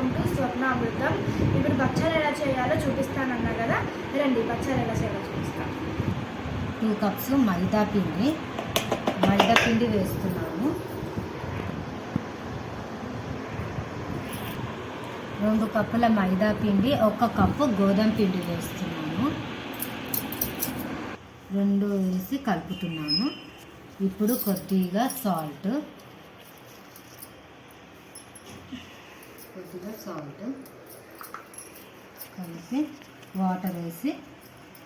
Welcome to స్వప్నామృతం. ఇప్పుడు బచ్చాలు ఎలా చేయాలో చూపిస్తానన్నా కదా, రండి బచ్చాలు ఎలా చేయాలో చూపిస్తాను. 2 కప్స్ మైదా పిండి వేస్తున్నాను. 2 కప్పుల మైదా పిండి, 1 కప్పు గోధుమ పిండి వేస్తున్నాను. 2 వేసి కలుపుతున్నాను. ఇప్పుడు కొద్దిగా సాల్ట్ కలిపి వాటర్ వేసి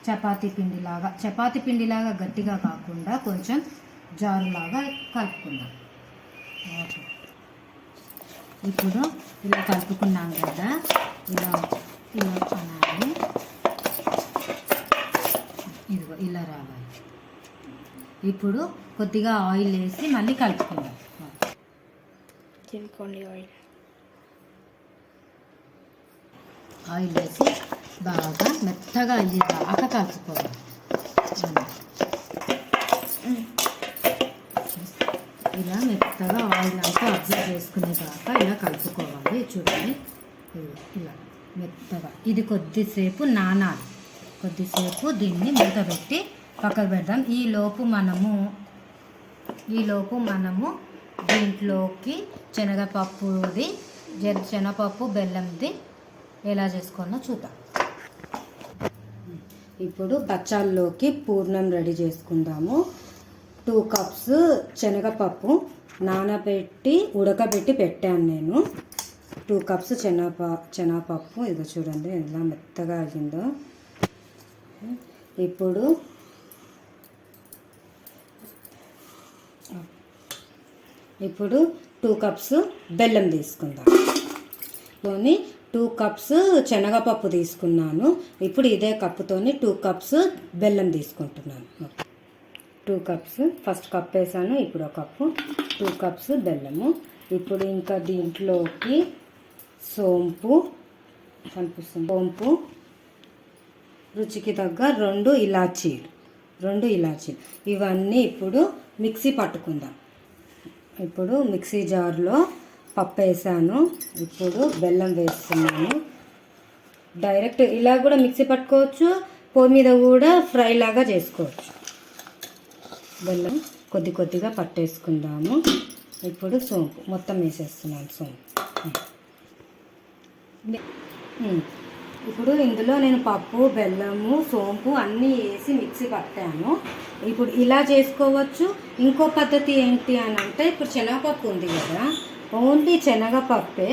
చపాతీ పిండిలాగా గట్టిగా కాకుండా కొంచెం జారులాగా కలుపుకుందాం. ఇప్పుడు ఇలా కలుపుకున్నాం కదా, ఇలా అనాలి, ఇదిగో ఇలా రావాలి. ఇప్పుడు కొద్దిగా ఆయిల్ వేసి మళ్ళీ కలుపుకుందాం. ఆయిల్ వేసి బాగా మెత్తగా అయ్యేదాకా కలుపుకోవాలి. ఇలా మెత్తగా ఆయిల్ అంతా అబ్జర్వ్ చేసుకునేదాకా ఇలా కలుపుకోవాలి. చూడండి, ఇలా మెత్తగా. ఇది కొద్దిసేపు నానాలి. కొద్దిసేపు దీన్ని మూత పెట్టి పక్కకు పెడదాం. ఈలోపు మనము దీంట్లోకి శనగపప్పు బెల్లంది ఎలా చేసుకోవాలో చూద్దాం. ఇప్పుడు బచ్చాల్లోకి పూర్ణం రెడీ చేసుకుందాము. 2 కప్స్ శనగపప్పు ఉడకబెట్టి పెట్టాను నేను. 2 కప్స్ శనగపప్పు, ఇదో చూడండి ఎలా మెత్తగా అయిందో. ఇప్పుడు 2 కప్స్ బెల్లం తీసుకుందాం. 2 కప్స్ శనగపప్పు తీసుకున్నాను. ఇప్పుడు ఇదే కప్పుతోని 2 కప్స్ బెల్లం తీసుకుంటున్నాను. 2 కప్స్ ఫస్ట్ కప్ వేసాను, ఇప్పుడు 1 కప్పు 2 కప్స్ బెల్లము. ఇప్పుడు ఇంకా దీంట్లోకి సోంపు రుచికి తగ్గ 2 ఇలాచీలు ఇవన్నీ ఇప్పుడు మిక్సీ పట్టుకుందాం. ఇప్పుడు మిక్సీ జార్లో పప్పు వేసాను. ఇప్పుడు బెల్లం వేస్తున్నాను. డైరెక్ట్ ఇలా కూడా మిక్సీ పట్టుకోవచ్చు, పొయ్యి మీద కూడా ఫ్రై లాగా చేసుకోవచ్చు. బెల్లం కొద్దిగా పట్టేసుకుందాము. ఇప్పుడు సోంపు మొత్తం వేసేస్తున్నాను. ఇప్పుడు ఇందులో నేను పప్పు, బెల్లము, సోంపు అన్నీ వేసి మిక్సీ పట్టాను. ఇప్పుడు ఇలా చేసుకోవచ్చు. ఇంకో పద్ధతి ఏంటి అని అంటే, ఇప్పుడు శనగపప్పు ఉంది కదా, ఓన్లీ శనగపప్పే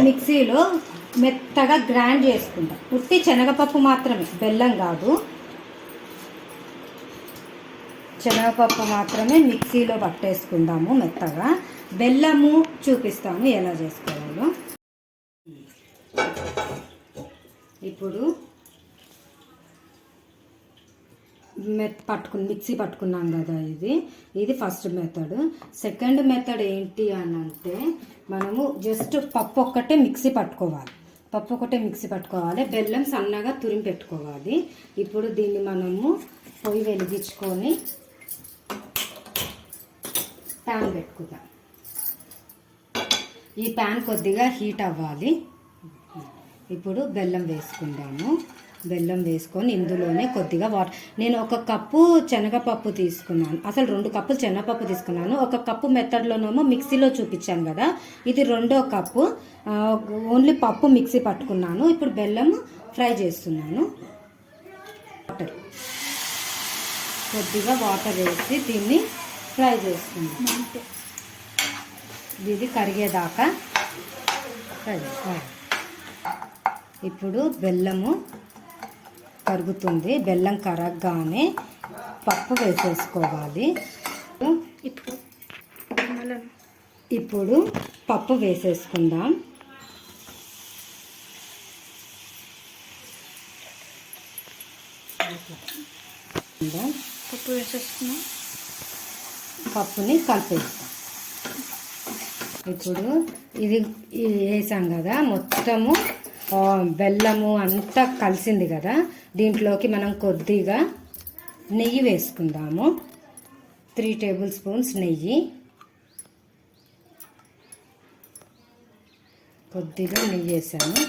మిక్సీలో మెత్తగా గ్రైండ్ చేసుకుంటాం. ఉట్టి శనగపప్పు మాత్రమే, బెల్లం కాదు, శనగపప్పు మాత్రమే మిక్సీలో పట్టేసుకుందాము మెత్తగా. బెల్లము చూపిస్తాము ఎలా చేసుకోవాలో. ఇప్పుడు మిక్సీ పట్టుకున్నాం కదా, ఇది ఫస్ట్ మెథడ్. సెకండ్ మెథడ్ ఏంటి అని అంటే, మనము జస్ట్ పప్పు ఒక్కటే మిక్సీ పట్టుకోవాలి. బెల్లం సన్నగా తురిమి పెట్టుకోవాలి. ఇప్పుడు దీన్ని మనము పొయ్యి వెలిగించుకొని ప్యాన్ పెట్టుకుందాం. ఈ ప్యాన్ కొద్దిగా హీట్ అవ్వాలి. ఇప్పుడు బెల్లం వేసుకుందాము. బెల్లం వేసుకొని ఇందులోనే కొద్దిగా వాటర్, నేను 1 కప్పు శనగపప్పు తీసుకున్నాను, అసలు 2 కప్పులు శనగపప్పు తీసుకున్నాను. 1 కప్పు మెథడ్లోనేమో మిక్సీలో చూపించాను కదా, ఇది 2వ కప్పు ఓన్లీ పప్పు మిక్సీ పట్టుకున్నాను. ఇప్పుడు బెల్లం ఫ్రై చేస్తున్నాను. కొద్దిగా వాటర్ వేసి దీన్ని ఫ్రై చేస్తున్నాను. ఇది కరిగేదాకా ఫ్రై చేస్తాను. ఇప్పుడు బెల్లము కరుగుతుంది. బెల్లం కరగగానే పప్పు వేసేసుకోవాలి. ఇప్పుడు పప్పు వేసేసుకుందాం. పప్పుని కలిపేస్తాం. ఇప్పుడు ఇది వేసాం కదా, మొత్తము బెల్లము అంతా కలిసింది కదా, దీంట్లోకి మనం కొద్దిగా నెయ్యి వేసుకుందాము. 3 టేబుల్ స్పూన్స్ నెయ్యి, కొద్దిగా నెయ్యి వేసాను,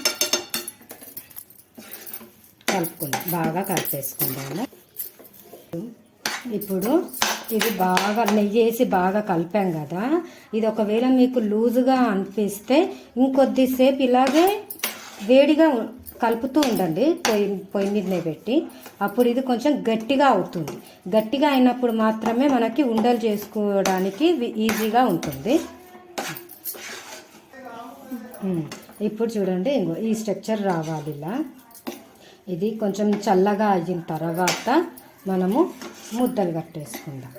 కలుపుకుందాం, బాగా కలిపేసుకుందాము. ఇప్పుడు ఇది బాగా నెయ్యి వేసి బాగా కలిపాం కదా, ఇది ఒకవేళ మీకు లూజుగా అనిపిస్తే ఇంకొద్దిసేపు ఇలాగే వేడిగా కలుపుతూ ఉండండి, పొయ్యి మీదనే పెట్టి. అప్పుడు ఇది కొంచెం గట్టిగా అవుతుంది. గట్టిగా అయినప్పుడు మాత్రమే మనకి ఉండలు చేసుకోవడానికి ఈజీగా ఉంటుంది. ఇప్పుడు చూడండి, ఇంకో ఈ స్ట్రక్చర్ రావాలి ఇలా. ఇది కొంచెం చల్లగా అయిన తర్వాత మనము ముద్దలు కట్టేసుకుందాం.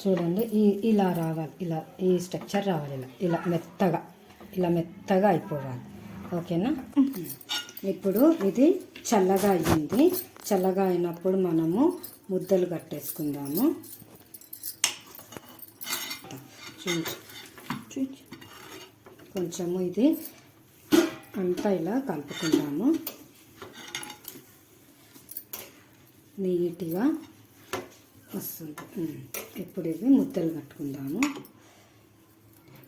చూడండి, ఇలా రావాలి, ఇలా ఈ స్ట్రక్చర్ రావాలి, ఇలా మెత్తగా అయిపోవాలి. ఓకేనా? ఇప్పుడు ఇది చల్లగా అయ్యింది. చల్లగా అయినప్పుడు మనము ముద్దలు కట్టేసుకుందాము. కొంచెము ఇది అంతా ఇలా కలుపుకుందాము, నీట్గా వస్తుంది. ఇప్పుడు ఇవి ముద్దలు కట్టుకుందాము.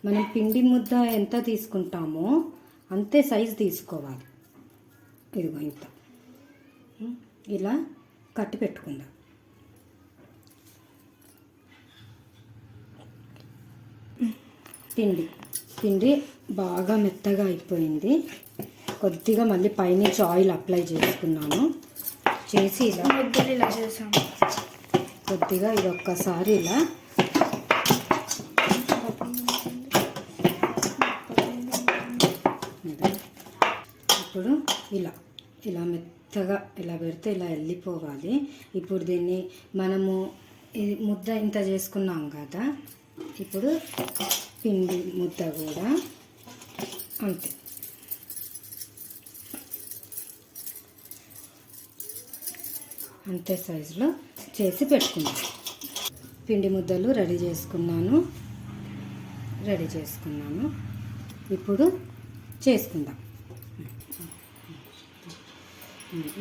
మనం పిండి ముద్ద ఎంత తీసుకుంటామో అంతే సైజు తీసుకోవాలి. ఇదిగో ఇంత ఇలా కట్టి పెట్టుకుందాం. పిండి బాగా మెత్తగా అయిపోయింది. కొద్దిగా మళ్ళీ పైనుంచి ఆయిల్ అప్లై చేసుకున్నాను. చేసి ఇలా ముద్దలు ఇలా చేసాము. కొద్దిగా ఇది ఒక్కసారి ఇలా ఇప్పుడు ఇలా మెత్తగా ఇలా పెడితే ఇలా వెళ్ళిపోవాలి. ఇప్పుడు దీన్ని మనము ఇది ముద్ద ఇంత చేసుకున్నాం కదా, ఇప్పుడు పిండి ముద్ద కూడా అంతే. అంతే సైజులో చేసి పెట్టుకున్నాను. పిండి ముద్దలు రెడీ చేసుకున్నాను. ఇప్పుడు చేసుకుందాం.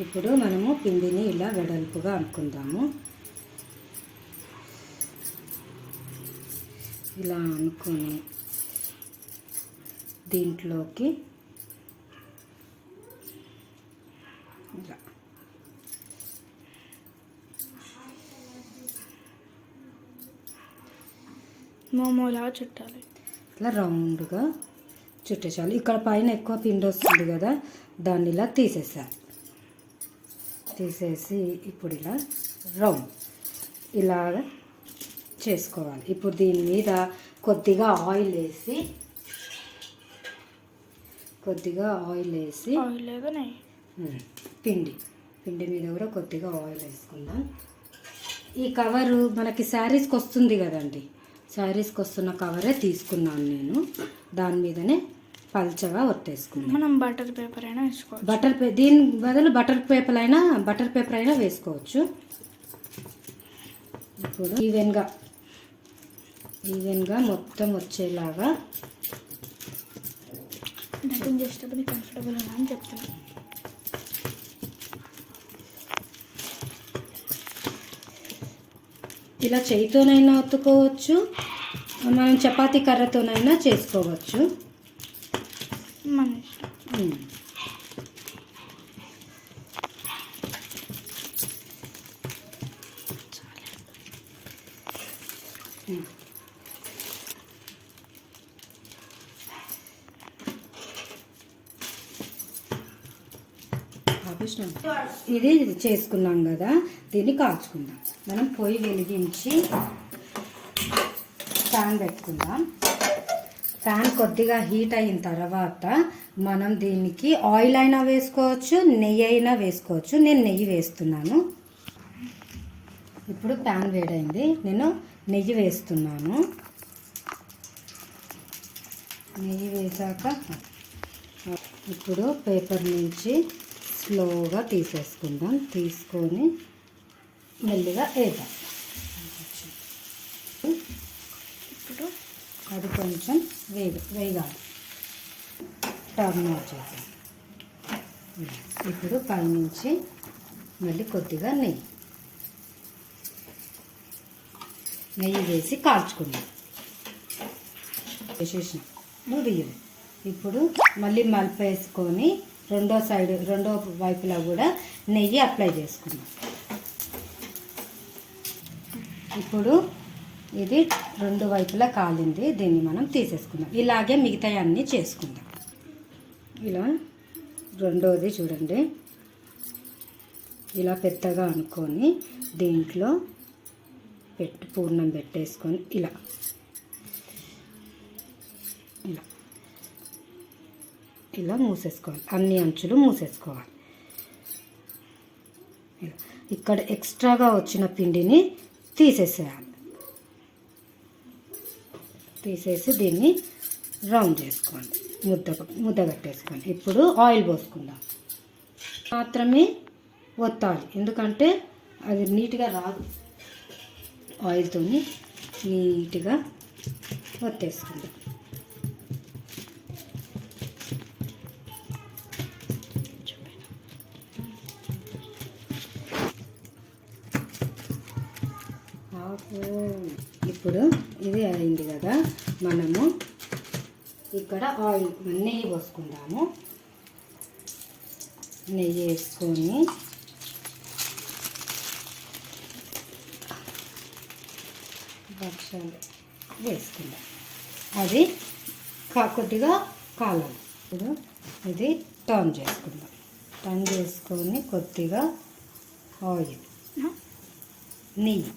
ఇప్పుడు మనము పిండిని ఇలా వెడల్పుగా అనుకుందాము. ఇలా అనుకొని దీంట్లోకి ఇలా మోమోలా చుట్టాలి. ఇట్లా రౌండ్గా చుట్టేసాలి. ఇక్కడ పైన ఎక్కువ పిండి వస్తుంది కదా, దాన్ని ఇలా తీసేసి ఇప్పుడు ఇలా రౌండ్ ఇలాగ చేసుకోవాలి. ఇప్పుడు దీని మీద కొద్దిగా ఆయిల్ వేసి పిండి మీద కూడా కొద్దిగా ఆయిల్ వేసుకుందాం. ఈ కవరు మనకి శారీస్కి వస్తుంది కదండి, శారీస్కి వస్తున్న కవరే తీసుకున్నాను నేను. దాని మీదనే పల్చగా ఒత్తేసుకున్నాను. మనం బటర్ పేపర్ అయినా వేసుకోవచ్చు. దీని బదులు బటర్ పేపర్ అయినా వేసుకోవచ్చు. ఇప్పుడు ఈవెన్గా మొత్తం వచ్చేలాగా డబ్బింగ్ చేసేటప్పుడు కంఫర్టబుల్ అని చెప్తున్నాను. ఇలా చేయితోనైనా ఒత్తుకోవచ్చు, మనం చపాతీ కర్రతోనైనా చేసుకోవచ్చు. మన ఇష్టం. ఇది చేసుకున్నాం కదా, దీన్ని కాల్చుకుందాం. మనం పొయ్యి వెలిగించి ప్యాన్ పెట్టుకుందాం. ప్యాన్ కొద్దిగా హీట్ అయిన తర్వాత మనం దీనికి ఆయిల్ అయినా వేసుకోవచ్చు, నెయ్యి అయినా వేసుకోవచ్చు. నేను నెయ్యి వేస్తున్నాను. ఇప్పుడు ప్యాన్ వేడైంది, నేను నెయ్యి వేస్తున్నాను. నెయ్యి వేసాక ఇప్పుడు పేపర్ నుంచి స్లోగా తీసేసుకుందాం. తీసుకొని మెల్లిగా వేద్దాం. ఇప్పుడు అది కొంచెం వేగాలి. టర్న్ వచ్చేసి ఇప్పుడు పైనుంచి మళ్ళీ కొద్దిగా నెయ్యి వేసి కాల్చుకుందాం. వేసేసిన తీయదు. ఇప్పుడు మళ్ళీ మలిపేసుకొని రెండో వైపులా కూడా నెయ్యి అప్లై చేసుకుందాం. ఇప్పుడు ఇది 2 వైపులా కాలింది. దీన్ని మనం తీసేసుకుందాం. ఇలాగే మిగతా అన్నీ చేసుకుందాం. ఇలా రెండోది చూడండి, ఇలా పెద్దగా అనుకొని దీంట్లో పూర్ణం పెట్టేసుకొని ఇలా ఇలా ఇలా మూసేసుకోవాలి. అన్ని అంచులు మూసేసుకోవాలి. ఇలా ఇక్కడ ఎక్స్ట్రాగా వచ్చిన పిండిని తీసేసేయాలి. తీసేసి దీన్ని రౌండ్ చేసుకోండి, ముద్ద కట్టేసుకోండి. ఇప్పుడు ఆయిల్ పోసుకుందాం. మాత్రమే ఒత్తాలి, ఎందుకంటే అది నీట్గా రాదు. ఆయిల్తో నీట్గా ఒత్తేసుకుందాం. ఇప్పుడు ఇది అయింది కదా, మనము ఇక్కడ నెయ్యి పోసుకుందాము. నెయ్యి వేసుకొని భక్షాలు వేసుకుందాం. అది కొద్దిగా కాలాలి. ఇప్పుడు ఇది టర్న్ చేసుకుందాం. టర్న్ చేసుకొని కొద్దిగా ఆయిల్, నెయ్యి,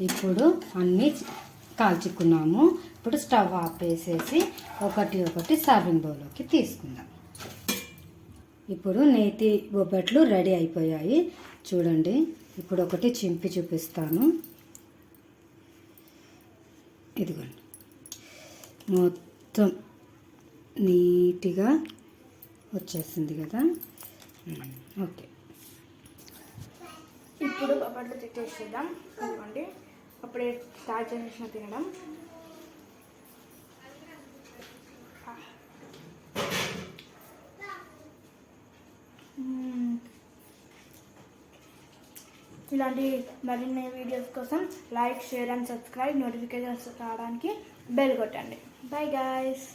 ఇప్పుడు అన్నీ కాల్చుకున్నాము. ఇప్పుడు స్టవ్ ఆపేసేసి ఒకటి సర్వింగ్ బౌల్లోకి తీసుకుందాం. ఇప్పుడు నేతి బొబ్బట్లు రెడీ అయిపోయాయి చూడండి. ఇప్పుడు ఒకటి చింపి చూపిస్తాను. ఇదిగోండి, మొత్తం నీట్గా వచ్చేసింది కదా. ఓకే, ఇప్పుడు బొబ్బట్లు తెచ్చేసేద్దాం. ఇదిగోండి, అప్పుడే స్టార్ట్ చేసిన తినడం. ఇలాంటి మరిన్ని వీడియోస్ కోసం like, share and subscribe. Notifications రావడానికి బెల్ కొట్టండి. By guys.